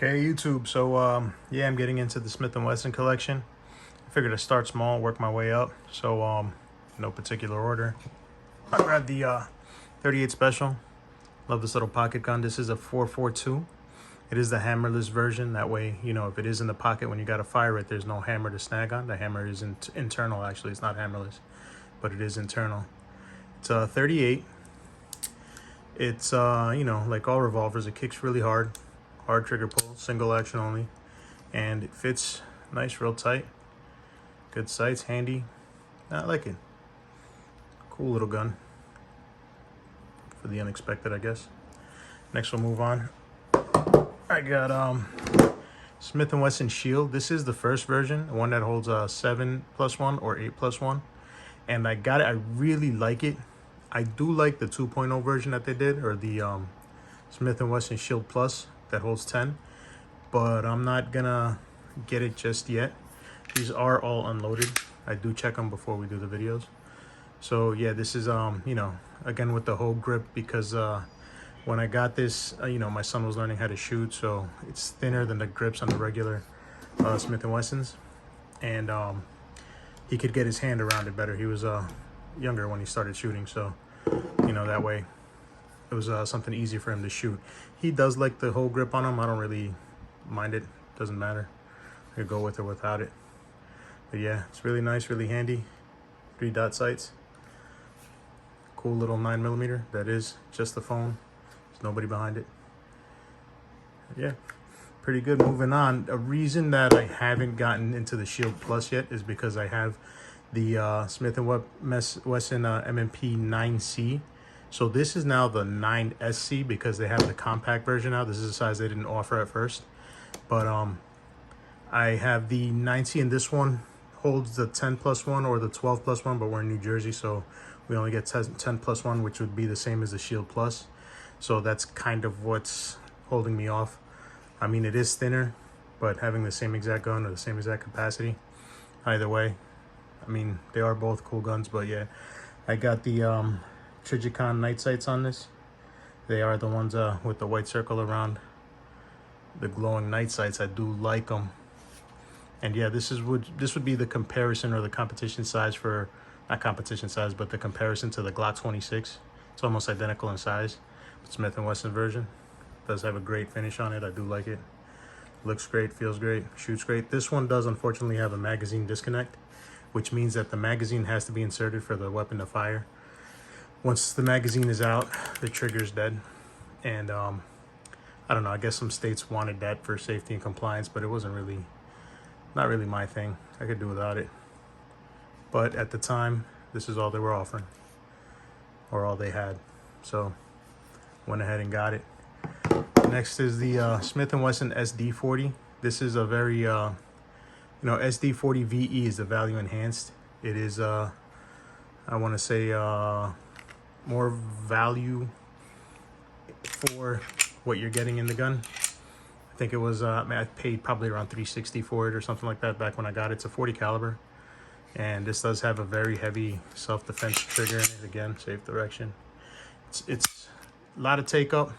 Okay, YouTube. So yeah, I'm getting into the Smith and Wesson collection. I figured I'd start small, work my way up. So no particular order. I grabbed the 38 Special. Love this little pocket gun. This is a 4.42. It is the hammerless version. That way, you know, if it is in the pocket when you got to fire it, there's no hammer to snag on. The hammer is internal, actually. It's not hammerless, but it is internal. It's a 38. It's, you know, like all revolvers, it kicks really hard. Hard trigger pull, single action only. And it fits nice, real tight. Good sights, handy. I like it. Cool little gun. For the unexpected, I guess. Next we'll move on. I got Smith and Wesson Shield. This is the first version, the one that holds a 7+1 or 8+1. And I got it. I really like it. I do like the 2.0 version that they did, or the Smith and Wesson Shield Plus that holds 10, but I'm not gonna get it just yet. These are all unloaded. I do check them before we do the videos. So yeah, this is you know, again with the whole grip, because when I got this, you know, my son was learning how to shoot, so it's thinner than the grips on the regular Smith and Wessons, and he could get his hand around it better. He was younger when he started shooting, so you know, that way it was something easy for him to shoot. He does like the whole grip on him. I don't really mind it. Doesn't matter. I could go with or without it. But yeah, it's really nice, really handy. 3-dot sights. Cool little 9mm. That is just the phone. There's nobody behind it. Yeah, pretty good. Moving on. A reason that I haven't gotten into the Shield Plus yet is because I have the Smith and Wesson M&P 9C. So this is now the 9SC because they have the compact version now. This is a size they didn't offer at first. But I have the 9C, and this one holds the 10+1 or the 12+1, but we're in New Jersey, so we only get 10+1, which would be the same as the Shield Plus. So that's kind of what's holding me off. I mean, it is thinner, but having the same exact gun or the same exact capacity, either way, I mean, they are both cool guns. But yeah, I got the Trigicon night sights on this. They are the ones with the white circle around the glowing night sights. I do like them. And yeah, this would be the comparison or the competition size for, not competition size, but the comparison to the Glock 26. It's almost identical in size. Smith and Wesson version does have a great finish on it. I do like it. Looks great, feels great, shoots great. This one does unfortunately have a magazine disconnect, which means that the magazine has to be inserted for the weapon to fire. Once the magazine is out, the trigger's dead. And I don't know, I guess some states wanted that for safety and compliance, but it wasn't really, not really my thing. I could do without it. But at the time, this is all they were offering, or all they had. So went ahead and got it. Next is the Smith and Wesson SD40. This is a very, you know, SD40 VE is the value enhanced. It is, I want to say, more value for what you're getting in the gun. I think it was, I paid probably around $360 for it or something like that back when I got it. It's a 40 caliber. And this does have a very heavy self-defense trigger in it. Again, safe direction. It's a lot of take up.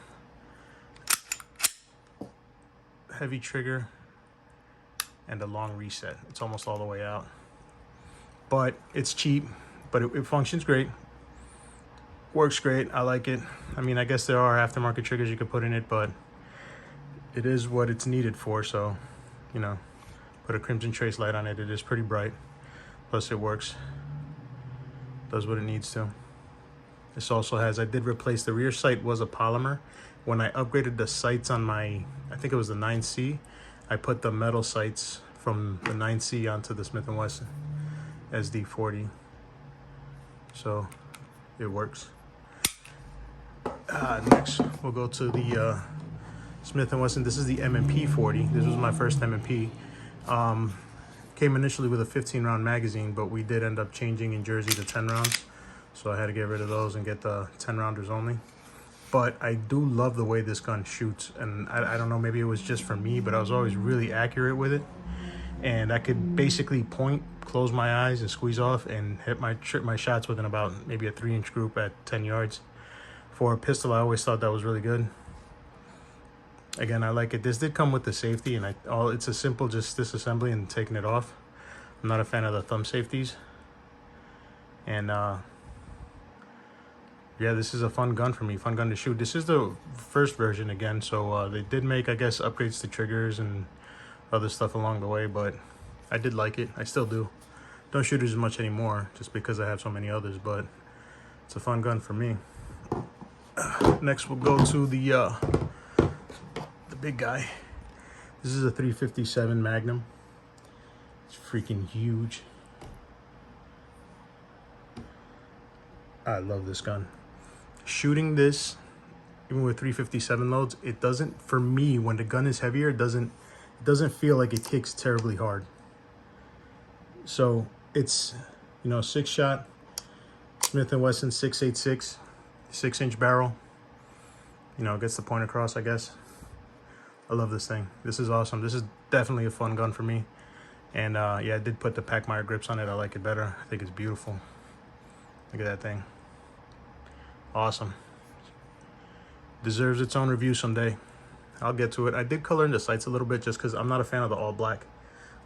Heavy trigger. And a long reset. It's almost all the way out. But it's cheap. But it functions great. Works great. I like it. I mean, I guess there are aftermarket triggers you could put in it, but it is what it's needed for. So, you know, put a crimson trace light on it. It is pretty bright. Plus it works. Does what it needs to. This also has, I did replace, the rear sight was a polymer. When I upgraded the sights on my, I think it was the 9C, I put the metal sights from the 9C onto the Smith & Wesson SD40. So it works. Next, we'll go to the Smith & Wesson. This is the M&P 40. This was my first M&P. Came initially with a 15-round magazine, but we did end up changing in Jersey to 10 rounds. So I had to get rid of those and get the 10-rounders only. But I do love the way this gun shoots. And I don't know, maybe it was just for me, but I was always really accurate with it. And I could basically point, close my eyes, and squeeze off and hit my shots within about maybe a 3-inch group at 10 yards. For a pistol, I always thought that was really good. Again, I like it. This did come with the safety, and it's a simple just disassembly and taking it off. I'm not a fan of the thumb safeties. And yeah, this is a fun gun for me, fun gun to shoot. This is the first version again, so they did make, I guess, upgrades to triggers and other stuff along the way, but I did like it. I still do. Don't shoot it as much anymore just because I have so many others, but it's a fun gun for me. Next, we'll go to the big guy. This is a 357 Magnum. It's freaking huge. I love this gun. Shooting this, even with 357 loads, it doesn't, for me, when the gun is heavier, it doesn't feel like it kicks terribly hard. So it's, you know, 6-shot Smith and Wesson 6.86, 6-inch barrel. You know, gets the point across, I guess. I love this thing. This is awesome. This is definitely a fun gun for me. And yeah, I did put the Pachmeyer grips on it. I like it better. I think it's beautiful. Look at that thing. Awesome. Deserves its own review someday. I'll get to it. I did color in the sights a little bit just because I'm not a fan of the all black.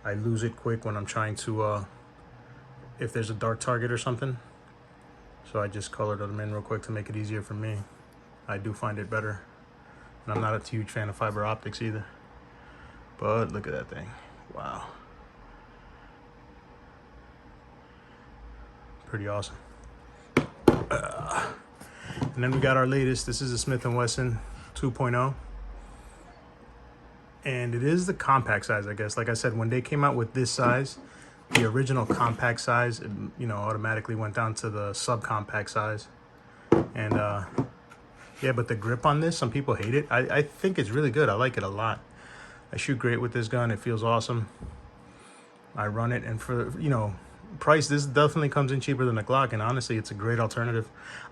I lose it quick when I'm trying to, if there's a dark target or something. So I just colored them in real quick to make it easier for me. I do find it better. And I'm not a huge fan of fiber optics either. But look at that thing. Wow. Pretty awesome. And then we got our latest. This is a Smith and Wesson 2.0. And it is the compact size, I guess. Like I said, when they came out with this size, the original compact size, it, you know, automatically went down to the subcompact size. And yeah, but the grip on this, some people hate it. I think it's really good. I like it a lot. I shoot great with this gun. It feels awesome. I run it, and for, you know, price, this definitely comes in cheaper than the Glock, and honestly, it's a great alternative.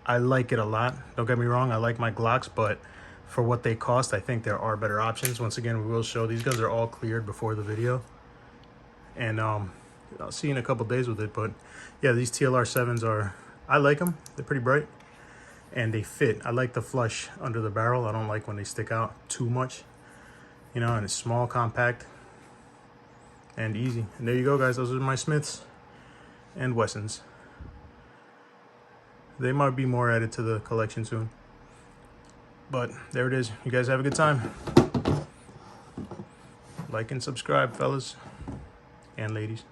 I like it a lot. Don't get me wrong, I like my Glocks, but for what they cost, I think there are better options. Once again, we will show these guns are all cleared before the video, and I'll see you in a couple days with it. But yeah, these TLR7s are, I like them. They're pretty bright and they fit. I like the flush under the barrel. I don't like when they stick out too much, you know, and it's small, compact, and easy. And there you go, guys. Those are my Smiths and Wessons. They might be more added to the collection soon, but there it is. You guys have a good time. Like and subscribe, fellas and ladies.